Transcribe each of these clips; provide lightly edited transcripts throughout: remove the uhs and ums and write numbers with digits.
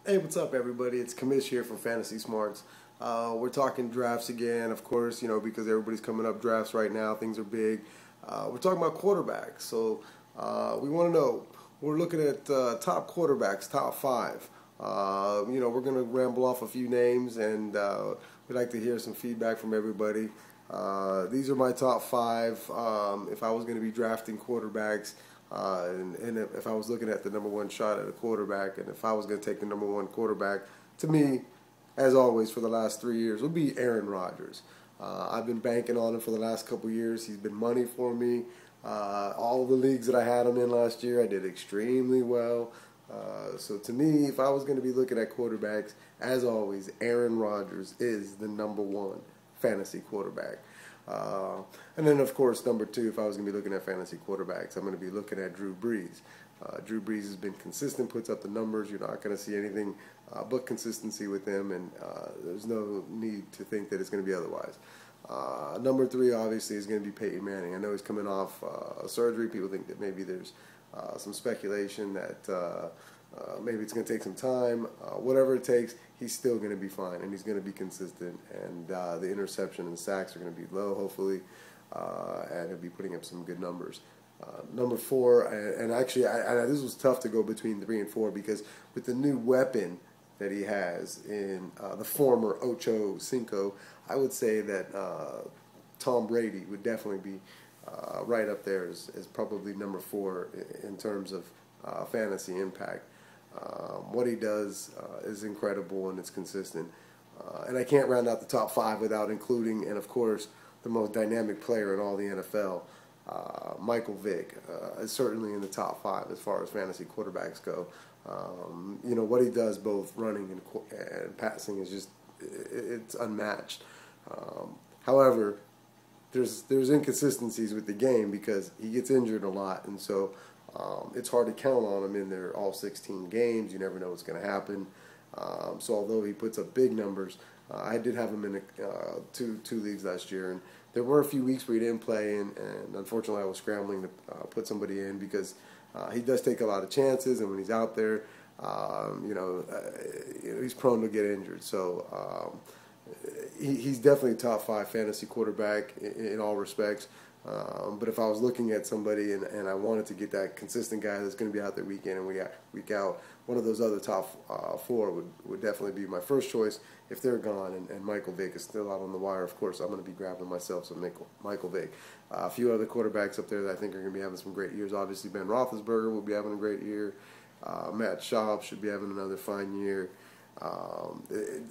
Hey, what's up, everybody? It's Commish here from Fantasysmarts. We're talking drafts again, of course, because everybody's coming up drafts right now. Things are big. We're talking about quarterbacks. So we want to know, we're looking at top quarterbacks, top five. We're going to ramble off a few names, and we'd like to hear some feedback from everybody. These are my top five. If I was going to be drafting quarterbacks, and if I was looking at the number one shot at a quarterback, and if I was going to take the number one quarterback, to me, as always, for the last 3 years, would be Aaron Rodgers. I've been banking on him for the last couple years. He's been money for me. All the leagues that I had him in last year, I did extremely well. So to me, if I was going to be looking at quarterbacks, as always, Aaron Rodgers is the number one fantasy quarterback. And then, of course, number two, if I was going to be looking at fantasy quarterbacks, I'm going to be looking at Drew Brees. Drew Brees has been consistent, puts up the numbers. You're not going to see anything but consistency with him, and there's no need to think that it's going to be otherwise. Number three, obviously, is going to be Peyton Manning. I know he's coming off surgery. People think that maybe there's some speculation that maybe it's going to take some time. Whatever it takes, he's still going to be fine, and he's going to be consistent. And the interception and sacks are going to be low, hopefully, and he'll be putting up some good numbers. Number four, and actually, this was tough to go between 3 and 4 because with the new weapon that he has in the former Ocho Cinco, I would say that Tom Brady would definitely be right up there as probably number 4 in terms of fantasy impact. What he does is incredible, and it's consistent. And I can't round out the top 5 without including, and of course, the most dynamic player in all the NFL, Vick, is certainly in the top 5 as far as fantasy quarterbacks go. What he does both running and passing is just, it's unmatched. However, there's inconsistencies with the game because he gets injured a lot, and so it's hard to count on him in their all 16 games. You never know what's going to happen. So although he puts up big numbers, I did have him in two leagues last year, and there were a few weeks where he didn't play, and unfortunately I was scrambling to put somebody in because he does take a lot of chances, and when he's out there, he's prone to get injured. So he's definitely a top 5 fantasy quarterback in all respects. But if I was looking at somebody and I wanted to get that consistent guy that's going to be out there week in and week out, one of those other top 4 would definitely be my first choice. If they're gone and Vick is still out on the wire, of course, I'm going to be grabbing myself some Vick. A few other quarterbacks up there that I think are going to be having some great years. Obviously, Ben Roethlisberger will be having a great year. Matt Schaub should be having another fine year.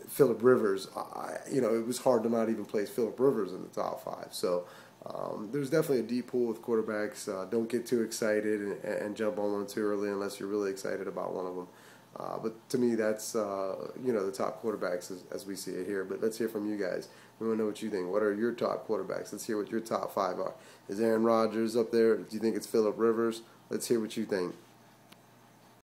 Phillip Rivers, it was hard to not even place Phillip Rivers in the top 5. So there's definitely a deep pool with quarterbacks. Don't get too excited and jump on one too early unless you're really excited about one of them. But to me, that's the top quarterbacks as we see it here. But let's hear from you guys. We want to know what you think. What are your top quarterbacks? Let's hear what your top 5 are. Is Aaron Rodgers up there? Do you think it's Phillip Rivers? Let's hear what you think.